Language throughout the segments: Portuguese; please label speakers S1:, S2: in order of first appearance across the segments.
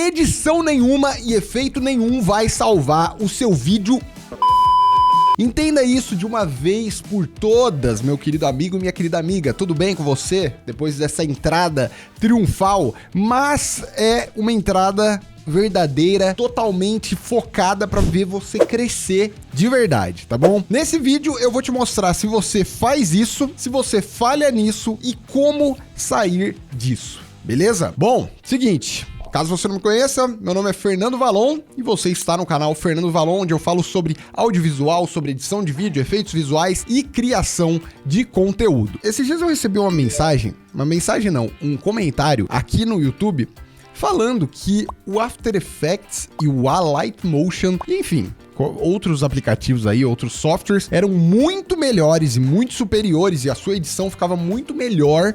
S1: edição nenhuma e efeito nenhum vai salvar o seu vídeo. Entenda isso de uma vez por todas, meu querido amigo e minha querida amiga. Tudo bem com você? Depois dessa entrada triunfal, mas é uma entrada verdadeira, totalmente focada para ver você crescer de verdade, tá bom? Nesse vídeo eu vou te mostrar se você faz isso, se você falha nisso e como sair disso, beleza? Bom, seguinte... Caso você não me conheça, meu nome é Fernando Valon e você está no canal Fernando Valon, onde eu falo sobre audiovisual, sobre edição de vídeo, efeitos visuais e criação de conteúdo. Esses dias eu recebi um comentário aqui no YouTube falando que o After Effects e o Alight Motion, enfim, outros aplicativos aí, outros softwares, eram muito melhores e muito superiores e a sua edição ficava muito melhor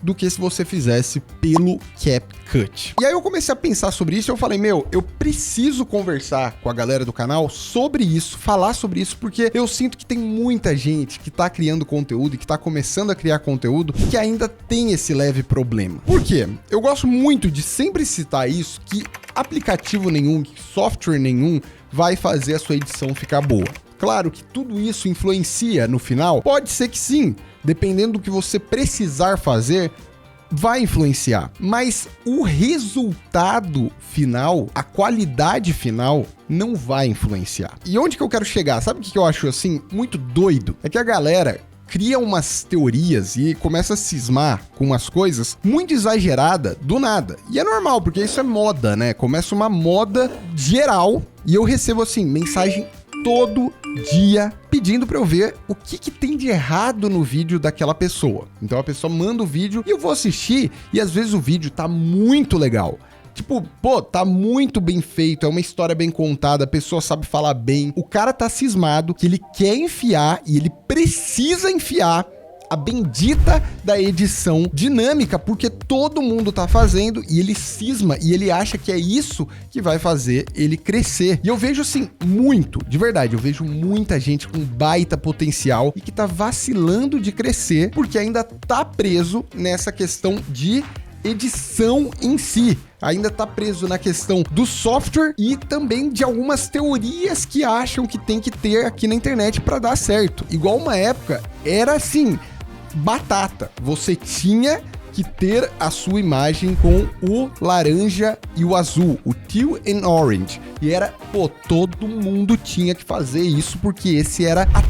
S1: do que se você fizesse pelo CapCut. E aí eu comecei a pensar sobre isso e eu falei, eu preciso conversar com a galera do canal sobre isso, falar sobre isso, porque eu sinto que tem muita gente que tá criando conteúdo e que tá começando a criar conteúdo que ainda tem esse leve problema. Por quê? Eu gosto muito de sempre citar isso, que aplicativo nenhum, software nenhum vai fazer a sua edição ficar boa. Claro que tudo isso influencia no final, pode ser que sim, dependendo do que você precisar fazer, vai influenciar. Mas o resultado final, a qualidade final, não vai influenciar. E onde que eu quero chegar? Sabe o que eu acho assim muito doido? É que a galera cria umas teorias e começa a cismar com umas coisas muito exageradas do nada. E é normal, porque isso é moda, né? Começa uma moda geral e eu recebo assim, mensagem todo dia pedindo pra eu ver o que tem de errado no vídeo daquela pessoa. Então a pessoa manda o vídeo e eu vou assistir e às vezes o vídeo tá muito legal. Tipo, pô, tá muito bem feito, é uma história bem contada, a pessoa sabe falar bem. O cara tá cismado que ele quer enfiar e ele precisa enfiar a bendita da edição dinâmica, porque todo mundo tá fazendo e ele cisma e ele acha que é isso que vai fazer ele crescer. E eu vejo assim, de verdade, eu vejo muita gente com baita potencial e que tá vacilando de crescer porque ainda tá preso nessa questão de edição em si. Ainda tá preso na questão do software e também de algumas teorias que acham que tem que ter aqui na internet para dar certo. Igual uma época, era assim, batata. Você tinha que ter a sua imagem com o laranja e o azul, o teal and orange. E era, todo mundo tinha que fazer isso porque essa era a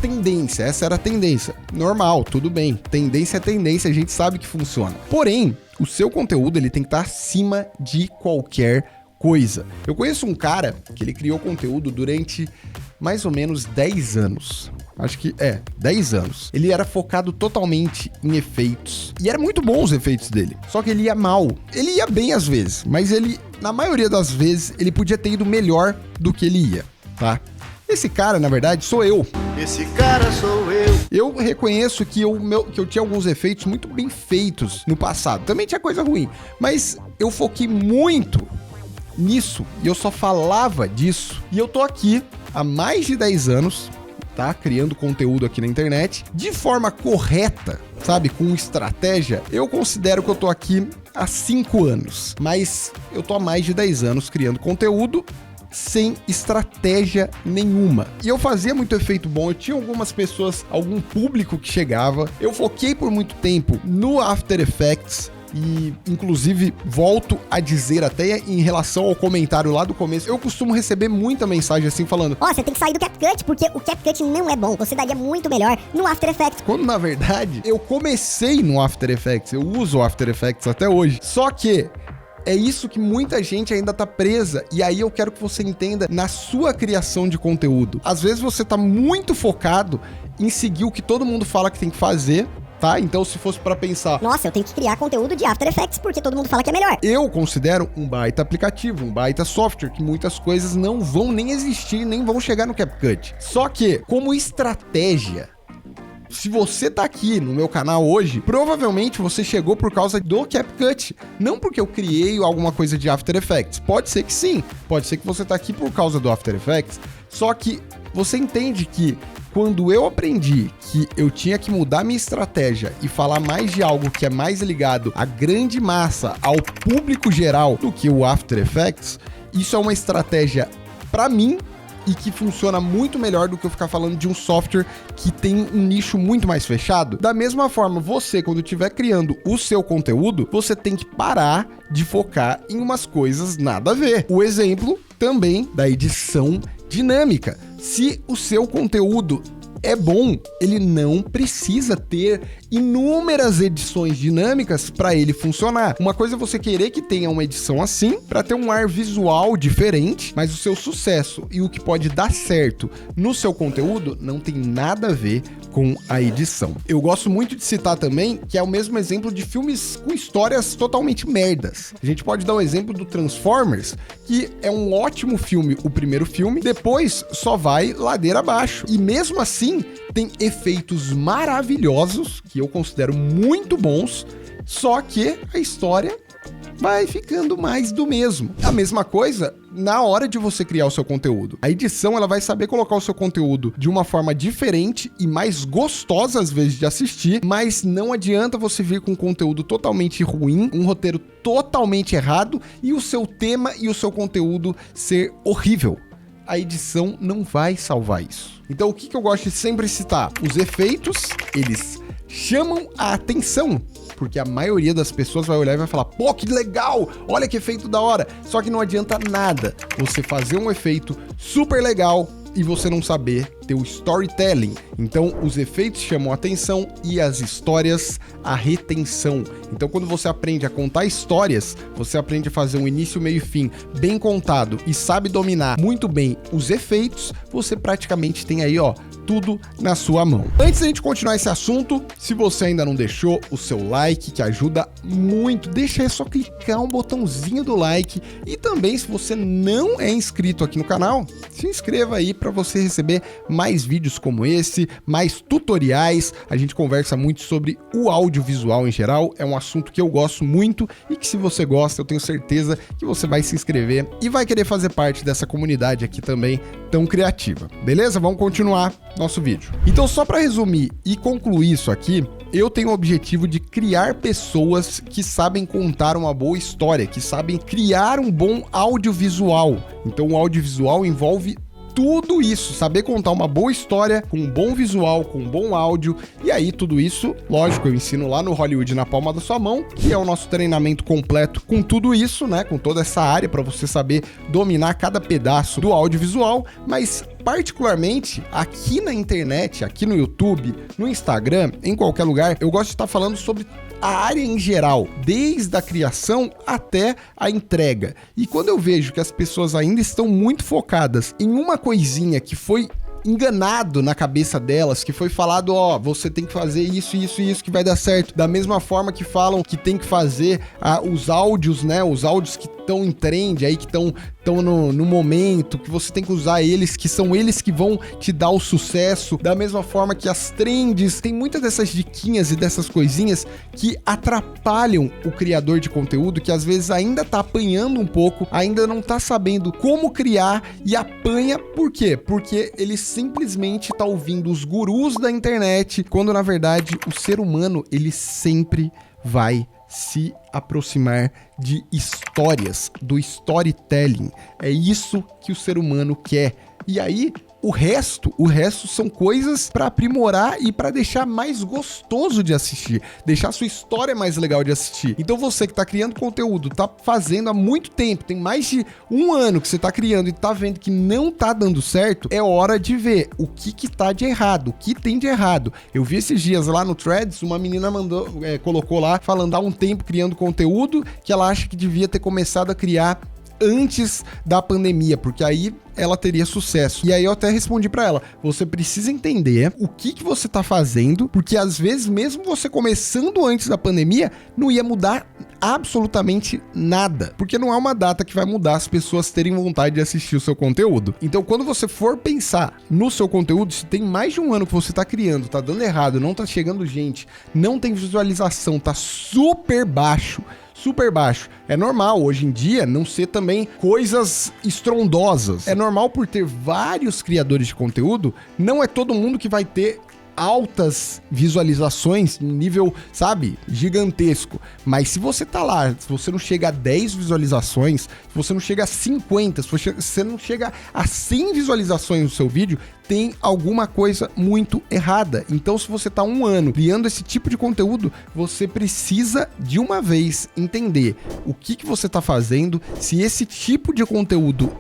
S1: tendência. Normal, tudo bem. Tendência é tendência, a gente sabe que funciona. Porém, o seu conteúdo ele tem que estar acima de qualquer coisa. Eu conheço um cara que ele criou conteúdo durante mais ou menos 10 anos. Acho que 10 anos. Ele era focado totalmente em efeitos. E era muito bom os efeitos dele. Só que ele ia mal. Ele ia bem às vezes, mas ele, na maioria das vezes, ele podia ter ido melhor do que ele ia, tá? Esse cara, na verdade, sou eu.
S2: Esse cara sou eu.
S1: Eu reconheço que eu tinha alguns efeitos muito bem feitos no passado. Também tinha coisa ruim, mas eu foquei muito nisso e eu só falava disso. E eu tô aqui há mais de 10 anos, tá? Criando conteúdo aqui na internet de forma correta, sabe? Com estratégia. Eu considero que eu tô aqui há 5 anos, mas eu tô há mais de 10 anos criando conteúdo sem estratégia nenhuma. E eu fazia muito efeito bom, eu tinha algumas pessoas, algum público que chegava. Eu foquei por muito tempo no After Effects. E, inclusive, volto a dizer até em relação ao comentário lá do começo, eu costumo receber muita mensagem assim falando:
S3: você tem que sair do CapCut porque o CapCut não é bom, você daria muito melhor no After Effects.
S1: Quando, na verdade, eu comecei no After Effects, eu uso o After Effects até hoje. Só que é isso que muita gente ainda tá presa, e aí eu quero que você entenda na sua criação de conteúdo. Às vezes você tá muito focado em seguir o que todo mundo fala que tem que fazer, tá? Então, se fosse pra pensar,
S3: nossa, eu tenho que criar conteúdo de After Effects porque todo mundo fala que é melhor.
S1: Eu considero um baita aplicativo, um baita software, que muitas coisas não vão nem existir, nem vão chegar no CapCut. Só que, como estratégia, se você tá aqui no meu canal hoje, provavelmente você chegou por causa do CapCut, não porque eu criei alguma coisa de After Effects. Pode ser que sim, pode ser que você tá aqui por causa do After Effects, só que você entende que quando eu aprendi que eu tinha que mudar minha estratégia e falar mais de algo que é mais ligado à grande massa, ao público geral, do que o After Effects, isso é uma estratégia para mim e que funciona muito melhor do que eu ficar falando de um software que tem um nicho muito mais fechado. Da mesma forma, você, quando estiver criando o seu conteúdo, você tem que parar de focar em umas coisas nada a ver. O exemplo também da edição dinâmica. Se o seu conteúdo é bom, ele não precisa ter inúmeras edições dinâmicas para ele funcionar. Uma coisa é você querer que tenha uma edição assim, para ter um ar visual diferente, mas o seu sucesso e o que pode dar certo no seu conteúdo não tem nada a ver com a edição. Eu gosto muito de citar também que é o mesmo exemplo de filmes com histórias totalmente merdas. A gente pode dar um exemplo do Transformers, que é um ótimo filme, o primeiro filme, depois só vai ladeira abaixo. E mesmo assim, tem efeitos maravilhosos, que eu considero muito bons, só que a história vai ficando mais do mesmo. A mesma coisa na hora de você criar o seu conteúdo. A edição, ela vai saber colocar o seu conteúdo de uma forma diferente e mais gostosa às vezes de assistir, mas não adianta você vir com um conteúdo totalmente ruim, um roteiro totalmente errado e o seu tema e o seu conteúdo ser horrível. A edição não vai salvar isso. Então, o que eu gosto de sempre citar? Os efeitos, eles chamam a atenção, porque a maioria das pessoas vai olhar e vai falar, pô, que legal, olha que efeito da hora. Só que não adianta nada você fazer um efeito super legal e você não saber ter o storytelling. Então, os efeitos chamam a atenção e as histórias a retenção. Então, quando você aprende a contar histórias, você aprende a fazer um início, meio e fim bem contado e sabe dominar muito bem os efeitos, você praticamente tem aí, ó, tudo na sua mão. Antes da gente continuar esse assunto, se você ainda não deixou o seu like, que ajuda muito, deixa aí, só clicar um botãozinho do like. E também, se você não é inscrito aqui no canal, se inscreva aí para você receber mais vídeos como esse, mais tutoriais. A gente conversa muito sobre o audiovisual em geral, é um assunto que eu gosto muito e que, se você gosta, eu tenho certeza que você vai se inscrever e vai querer fazer parte dessa comunidade aqui também tão criativa. Beleza? Vamos continuar nosso vídeo. Então, só para resumir e concluir isso aqui, eu tenho o objetivo de criar pessoas que sabem contar uma boa história, que sabem criar um bom audiovisual. Então, o audiovisual envolve tudo isso, saber contar uma boa história, com um bom visual, com um bom áudio, e aí tudo isso, lógico, eu ensino lá no Hollywood na palma da sua mão, que é o nosso treinamento completo com tudo isso, né, com toda essa área para você saber dominar cada pedaço do audiovisual, mas particularmente aqui na internet, aqui no YouTube, no Instagram, em qualquer lugar, eu gosto de estar falando sobre a área em geral, desde a criação até a entrega. E quando eu vejo que as pessoas ainda estão muito focadas em uma coisinha que foi enganado na cabeça delas, que foi falado, ó, você tem que fazer isso, isso e isso que vai dar certo. Da mesma forma que falam que tem que fazer os áudios, né? Os áudios que estão em trend aí, que estão no momento, que você tem que usar eles, que são eles que vão te dar o sucesso. Da mesma forma que as trends, tem muitas dessas diquinhas e dessas coisinhas que atrapalham o criador de conteúdo, que às vezes ainda tá apanhando um pouco, ainda não tá sabendo como criar e apanha. Por quê? Porque ele simplesmente tá ouvindo os gurus da internet, quando na verdade o ser humano, ele sempre vai se aproximar de histórias, do storytelling. É isso que o ser humano quer. E aí, o resto são coisas para aprimorar e para deixar mais gostoso de assistir, deixar a sua história mais legal de assistir. Então você que tá criando conteúdo, tá fazendo há muito tempo, tem mais de um ano que você tá criando e tá vendo que não tá dando certo, é hora de ver o que tá de errado, o que tem de errado. Eu vi esses dias lá no Threads, uma menina colocou lá, falando há um tempo criando conteúdo, que ela acha que devia ter começado a criar antes da pandemia, porque aí ela teria sucesso. E aí eu até respondi pra ela, você precisa entender o que você tá fazendo, porque às vezes mesmo você começando antes da pandemia, não ia mudar absolutamente nada, porque não é uma data que vai mudar as pessoas terem vontade de assistir o seu conteúdo. Então, quando você for pensar no seu conteúdo, se tem mais de um ano que você tá criando, tá dando errado, não tá chegando gente, não tem visualização, tá super baixo, super baixo. É normal hoje em dia não ser também coisas estrondosas. É normal por ter vários criadores de conteúdo, não é todo mundo que vai ter altas visualizações em nível, sabe, gigantesco. Mas se você tá lá, se você não chega a 10 visualizações, se você não chega a 50, se você não chega a 100 visualizações no seu vídeo, tem alguma coisa muito errada. Então, se você tá um ano criando esse tipo de conteúdo, você precisa de uma vez entender o que você tá fazendo, se esse tipo de conteúdo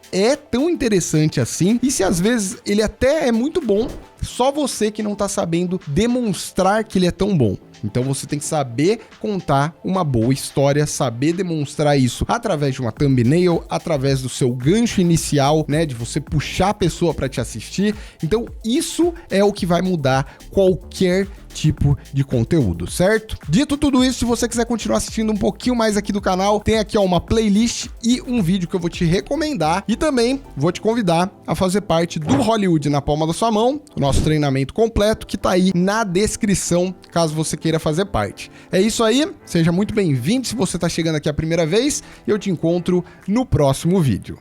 S1: é tão interessante assim, e se às vezes ele até é muito bom, só você que não tá sabendo demonstrar que ele é tão bom. Então você tem que saber contar uma boa história, saber demonstrar isso através de uma thumbnail, através do seu gancho inicial, né, de você puxar a pessoa para te assistir. Então isso é o que vai mudar qualquer tipo de conteúdo, certo? Dito tudo isso, se você quiser continuar assistindo um pouquinho mais aqui do canal, tem aqui ó, uma playlist e um vídeo que eu vou te recomendar, e também vou te convidar a fazer parte do Hollywood na palma da sua mão, o nosso treinamento completo que tá aí na descrição, caso você queira fazer parte. É isso aí, seja muito bem-vindo se você tá chegando aqui a primeira vez, e eu te encontro no próximo vídeo.